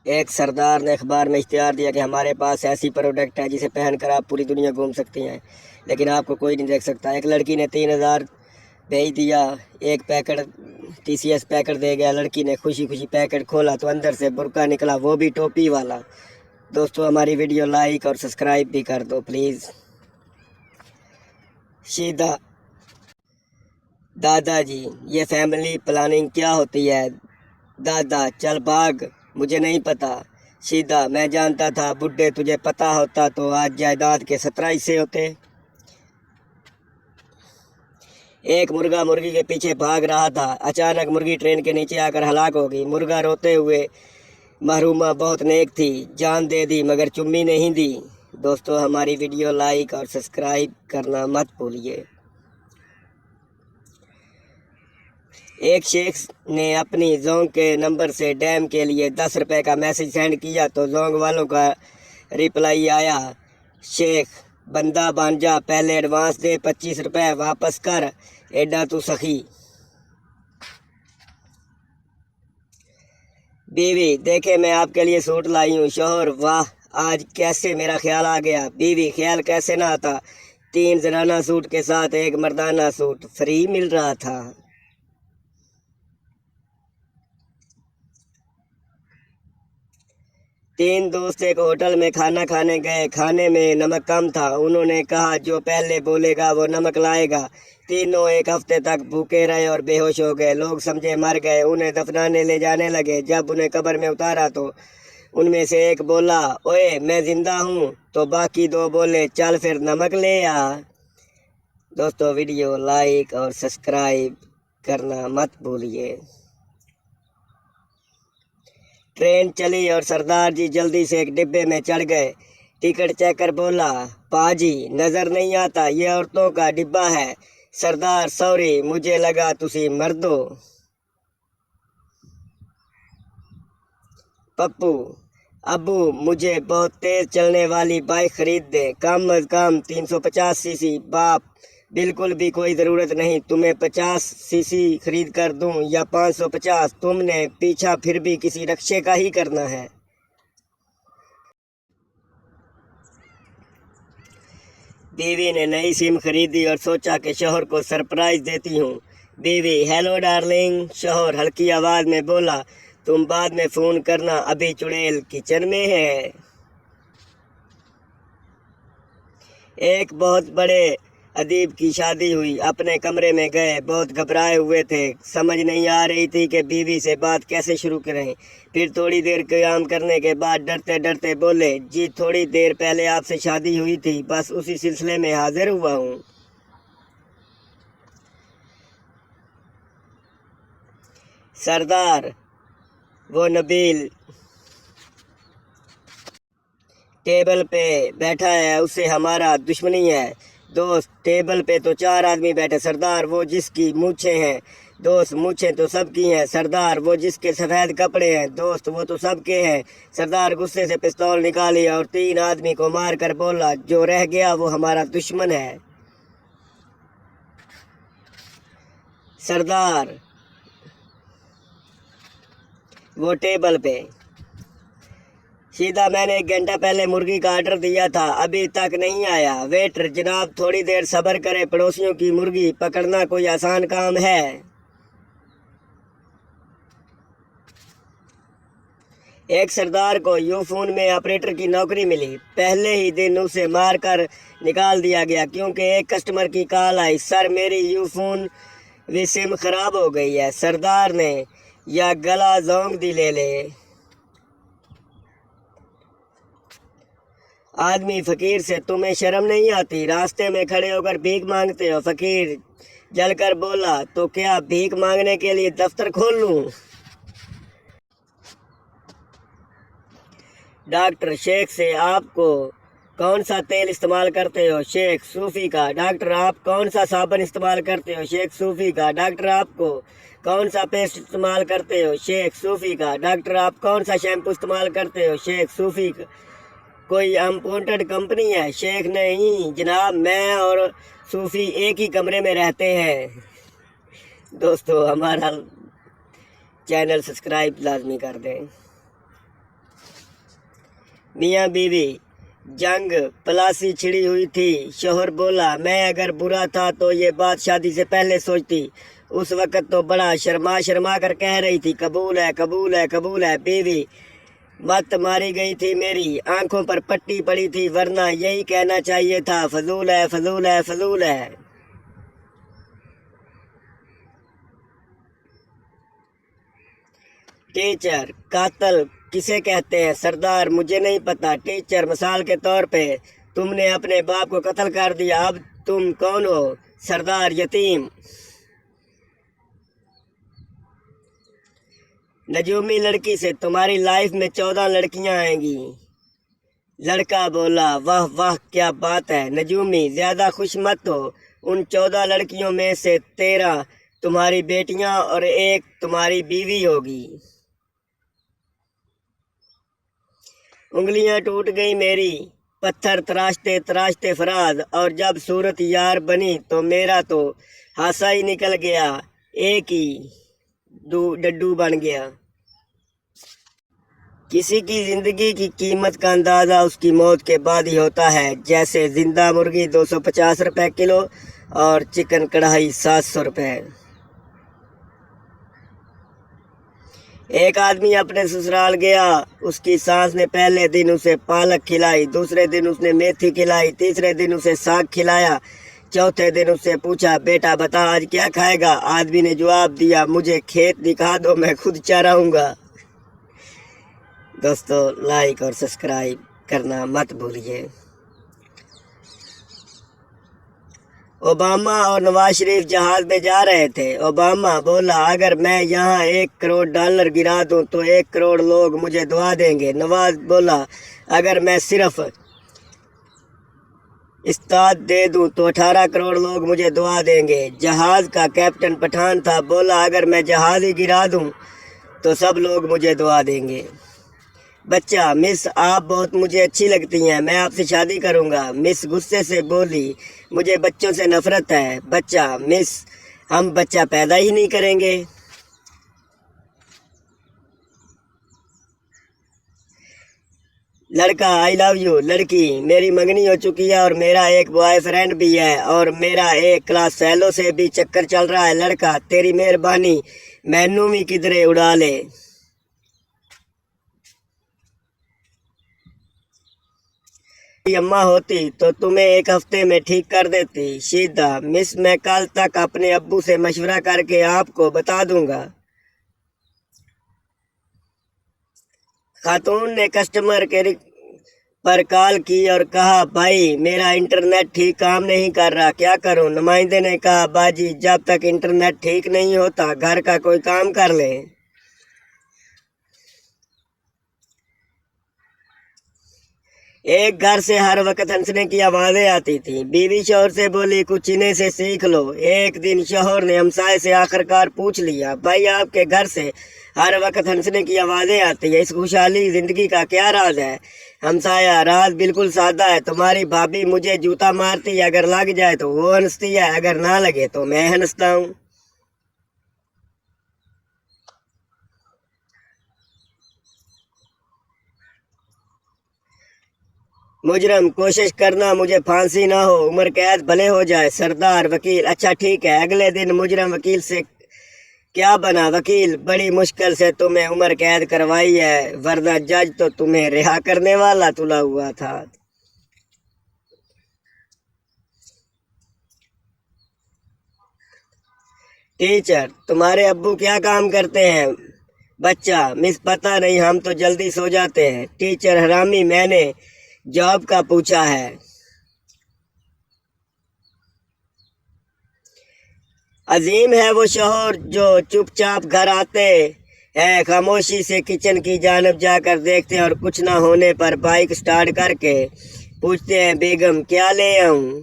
एक सरदार ने अखबार में इश्तिहार दिया कि हमारे पास ऐसी प्रोडक्ट है जिसे पहनकर आप पूरी दुनिया घूम सकती हैं, लेकिन आपको कोई नहीं देख सकता। एक लड़की ने 3,000 भेज दिया, एक पैकेट TCS पैकेट दे गया। लड़की ने खुशी खुशी पैकेट खोला तो अंदर से बुर्का निकला, वो भी टोपी वाला। दोस्तों, हमारी वीडियो लाइक और सब्सक्राइब भी कर दो प्लीज़। सीधा दादाजी, ये फैमिली प्लानिंग क्या होती है? दादा, चल भाग, मुझे नहीं पता। सीधा, मैं जानता था बुड्ढे, तुझे पता होता तो आज जायदाद के 17 हिस्से होते। एक मुर्गा मुर्गी के पीछे भाग रहा था। अचानक मुर्गी ट्रेन के नीचे आकर हलाक हो गई। मुर्गा रोते हुए, महरूमा बहुत नेक थी, जान दे दी मगर चुम्मी नहीं दी। दोस्तों, हमारी वीडियो लाइक और सब्सक्राइब करना मत भूलिए। एक शेख ने अपनी जोंग के नंबर से डैम के लिए 10 रुपए का मैसेज सेंड किया तो जोंग वालों का रिप्लाई आया, शेख बंदा बन जा, पहले एडवांस दे 25 रुपए, वापस कर, एडा तू सखी। बीवी, देखे मैं आपके लिए सूट लाई हूँ। शोहर, वाह, आज कैसे मेरा ख्याल आ गया। बीवी, ख्याल कैसे ना आता, 3 जनाना सूट के साथ एक मर्दाना सूट फ्री मिल रहा था। तीन दोस्त एक होटल में खाना खाने गए। खाने में नमक कम था। उन्होंने कहा जो पहले बोलेगा वो नमक लाएगा। तीनों एक हफ्ते तक भूखे रहे और बेहोश हो गए। लोग समझे मर गए। उन्हें दफनाने ले जाने लगे। जब उन्हें कब्र में उतारा तो उनमें से एक बोला, ओए मैं जिंदा हूँ, तो बाकी 2 बोले, चल फिर नमक ले आ। दोस्तों, वीडियो लाइक और सब्सक्राइब करना मत भूलिए। ट्रेन चली और सरदार जी जल्दी से एक डिब्बे में चढ़ गए। टिकट चेकर बोला, पाजी नजर नहीं आता, ये औरतों का डिब्बा है। सरदार, सॉरी, मुझे लगा तुसी मर्दो। पप्पू, अब्बू मुझे बहुत तेज चलने वाली बाइक खरीद दे, कम अज कम 350 सीसी। बाप, बिल्कुल भी कोई ज़रूरत नहीं, तुम्हें 50 सीसी खरीद कर दूं या 550, तुमने पीछा फिर भी किसी रक्षे का ही करना है। बीवी ने नई सिम खरीदी और सोचा कि शौहर को सरप्राइज देती हूँ। बीवी, हेलो डार्लिंग। शौहर हल्की आवाज़ में बोला, तुम बाद में फ़ोन करना, अभी चुड़ैल किचन में है। एक बहुत बड़े अदीब की शादी हुई। अपने कमरे में गए, बहुत घबराए हुए थे। समझ नहीं आ रही थी कि बीवी से बात कैसे शुरू करें। फिर थोड़ी देर क़याम करने के बाद डरते डरते बोले, जी थोड़ी देर पहले आपसे शादी हुई थी, बस उसी सिलसिले में हाजिर हुआ हूँ। सरदार, वो नबील टेबल पे बैठा है, उससे हमारा दुश्मनी है। दोस्त, टेबल पे तो 4 आदमी बैठे। सरदार, वो जिसकी मूछें हैं। दोस्त, मूछें तो सबकी हैं। सरदार, वो जिसके सफ़ेद कपड़े हैं। दोस्त, वो तो सबके हैं। सरदार गुस्से से पिस्तौल निकाली और 3 आदमी को मार कर बोला, जो रह गया वो हमारा दुश्मन है। सरदार, वो टेबल पे। सीधा, मैंने 1 घंटा पहले मुर्गी का ऑर्डर दिया था, अभी तक नहीं आया। वेटर, जनाब थोड़ी देर सब्र करें, पड़ोसियों की मुर्गी पकड़ना कोई आसान काम है। एक सरदार को यूफोन में ऑपरेटर की नौकरी मिली। पहले ही दिन उसे मार कर निकाल दिया गया क्योंकि एक कस्टमर की कॉल आई, सर मेरी यूफोन सिम खराब हो गई है। सरदार ने, या गला जोंग दी ले ले। आदमी फकीर से, तुम्हें शर्म नहीं आती, रास्ते में खड़े होकर भीख मांगते हो। फकीर जलकर बोला, तो क्या भीख मांगने के लिए दफ्तर खोल लूं? डॉक्टर, शेख से, आपको कौन सा तेल इस्तेमाल करते हो? शेख, सूफी का। डॉक्टर, आप कौन सा साबुन इस्तेमाल करते हो? शेख, सूफी का। डॉक्टर, आपको कौन सा पेस्ट इस्तेमाल करते हो? शेख, सूफी का। डॉक्टर, आप कौन सा शैम्पू इस्तेमाल करते हो? शेख, सूफी का। कोई इम्पोर्टेड कंपनी है? शेख, नहीं जनाब, मैं और सूफी एक ही कमरे में रहते हैं। दोस्तों, हमारा चैनल सब्सक्राइब लाजमी कर दें। मियाँ बीवी जंग पलासी छिड़ी हुई थी। शोहर बोला, मैं अगर बुरा था तो ये बात शादी से पहले सोचती। उस वक़्त तो बड़ा शर्मा शर्मा कर कह रही थी, कबूल है कबूल है कबूल है। बीवी, मत मारी गई थी मेरी, आंखों पर पट्टी पड़ी थी, वरना यही कहना चाहिए था, फजूल है फजूल है फजूल है। टीचर, कातल किसे कहते हैं? सरदार, मुझे नहीं पता। टीचर, मिसाल के तौर पे तुमने अपने बाप को कत्ल कर दिया, अब तुम कौन हो? सरदार, यतीम। नजूमी लड़की से तुम्हारी लाइफ में 14 लड़कियां आएंगी। लड़का बोला, वाह वाह क्या बात है। नजूमी, ज्यादा खुश मत हो, उन 14 लड़कियों में से 13 तुम्हारी बेटियां और एक तुम्हारी बीवी होगी। उंगलियां टूट गई मेरी, पत्थर तराशते तराशते फराज, और जब सूरत यार बनी तो मेरा तो हासा ही निकल गया, एक ही डड्डू बन गया। किसी की जिंदगी की कीमत का अंदाजा उसकी मौत के बाद ही होता है। जैसे जिंदा मुर्गी 250 रुपए किलो और चिकन कढ़ाई 700 रुपए। एक आदमी अपने ससुराल गया, उसकी सास ने पहले दिन उसे पालक खिलाई, दूसरे दिन उसने मेथी खिलाई, तीसरे दिन उसे साग खिलाया, चौथे दिन उससे पूछा, बेटा बता आज क्या खाएगा? आदमी ने जवाब दिया, मुझे खेत दिखा दो, मैं खुद चराऊंगा। दोस्तों, लाइक और सब्सक्राइब करना मत भूलिए। ओबामा और नवाज शरीफ जहाज में जा रहे थे। ओबामा बोला, अगर मैं यहाँ $1 करोड़ गिरा दूं तो 1 करोड़ लोग मुझे दुआ देंगे। नवाज बोला, अगर मैं सिर्फ इस्ताद दे दूं तो 18 करोड़ लोग मुझे दुआ देंगे। जहाज का कैप्टन पठान था, बोला, अगर मैं जहाज ही गिरा दूं तो सब लोग मुझे दुआ देंगे। बच्चा, मिस आप बहुत मुझे अच्छी लगती हैं, मैं आपसे शादी करूंगा। मिस गुस्से से बोली, मुझे बच्चों से नफरत है। बच्चा, मिस हम बच्चा पैदा ही नहीं करेंगे। लड़का, आई लव यू। लड़की, मेरी मंगनी हो चुकी है और मेरा एक बॉयफ्रेंड भी है और मेरा एक क्लास फेलो से भी चक्कर चल रहा है। लड़का, तेरी मेहरबानी, मैनू भी किधरे उड़ा ले। अम्मा होती तो तुम्हें 1 हफ्ते में ठीक कर देती। सीधा, मिस मैं कल तक अपने अब्बू से मशवरा करके आपको बता दूंगा। खातून ने कस्टमर केयर पर कॉल की और कहा, भाई मेरा इंटरनेट ठीक काम नहीं कर रहा, क्या करूं? नुमाइंदे ने कहा, बाजी जब तक इंटरनेट ठीक नहीं होता घर का कोई काम कर ले। एक घर से हर वक्त हंसने की आवाजें आती थी। बीवी शौहर से बोली, कुछ इन्हें से सीख लो। एक दिन शौहर ने हमसाये से आखिरकार पूछ लिया, भाई आपके घर से हर वक्त हंसने की आवाजें आती है, इस खुशहाली जिंदगी का क्या राज है? हमसाया, राज बिल्कुल सादा है, तुम्हारी भाभी मुझे जूता मारती है, अगर लग जाए तो वो हंसती है, अगर ना लगे तो मैं हंसता हूँ। मुजरम, कोशिश करना मुझे फांसी ना हो, उम्र कैद भले हो जाए। सरदार, वकील, अच्छा ठीक है। अगले दिन मुजरम वकील से क्या बना? वकील, बड़ी मुश्किल से तुम्हें उम्र कैद करवाई है, वरना जज तो तुम्हें रिहा करने वाला तुला हुआ था। टीचर, तुम्हारे अब्बू क्या काम करते हैं? बच्चा, मिस पता नहीं, हम तो जल्दी सो जाते हैं। टीचर, हरामी, मैंने जॉब का पूछा है। अजीम है वो शोहर जो चुपचाप घर आते हैं, खामोशी से किचन की जानब जाकर देखते हैं और कुछ ना होने पर बाइक स्टार्ट करके पूछते हैं, बेगम क्या ले आऊं?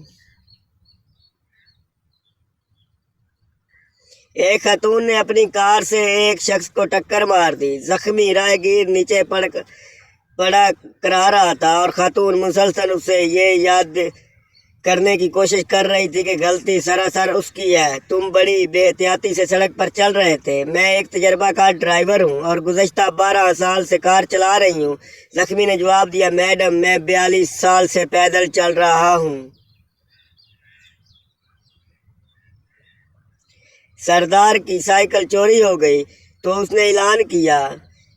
एक खातून ने अपनी कार से एक शख्स को टक्कर मार दी। जख्मी राहगीर नीचे पड़ा करा रहा था और खातून मुसलसल उसे ये करने की कोशिश कर रही थी कि गलती सरासर उसकी है। तुम बड़ी बेहतियाती से सड़क पर चल रहे थे। मैं एक तजर्बाकार ड्राइवर हूँ और गुज़श्ता 12 साल से कार चला रही हूँ। जख्मी ने जवाब दिया, मैडम मैं 42 साल से पैदल चल रहा हूँ। सरदार की साइकिल चोरी हो गई तो उसने ऐलान किया,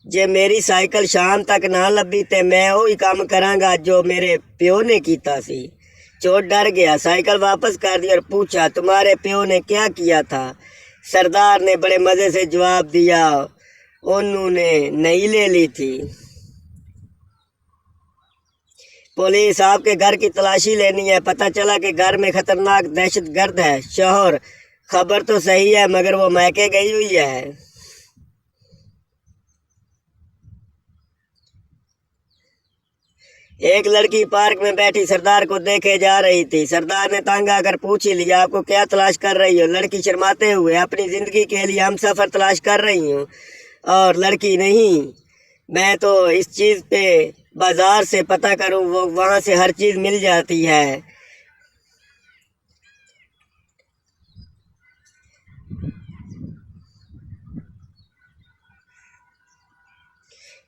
जे मेरी साइकिल शाम तक ना लभी ते मैं वही काम करांगा जो मेरे प्यो ने कीता सी। चोर डर गया, साइकिल वापस कर दी और पूछा, तुम्हारे प्यो ने क्या किया था? सरदार ने बड़े मज़े से जवाब दिया, उन्होंने नई ले ली थी। पुलिस आपके घर की तलाशी लेनी है। पता चला कि घर में खतरनाक दहशतगर्द है। शौहर, खबर तो सही है मगर वो मैके गई हुई है। एक लड़की पार्क में बैठी सरदार को देखे जा रही थी। सरदार ने तंग आकर पूछ ही लिया, आपको क्या तलाश कर रही हो? लड़की शर्माते हुए, अपनी जिंदगी के लिए हम सफ़र तलाश कर रही हूँ। और लड़की, नहीं, मैं तो इस चीज़ पे बाजार से पता करूँ, वो वहाँ से हर चीज़ मिल जाती है।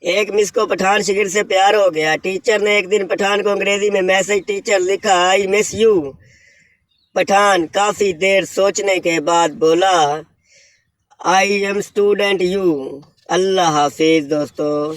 एक मिस को पठान शिगिर से प्यार हो गया। टीचर ने एक दिन पठान को अंग्रेजी में मैसेज टीचर लिखा, आई मिस यू। पठान काफ़ी देर सोचने के बाद बोला, आई एम स्टूडेंट यू। अल्लाह हाफिज़ दोस्तों।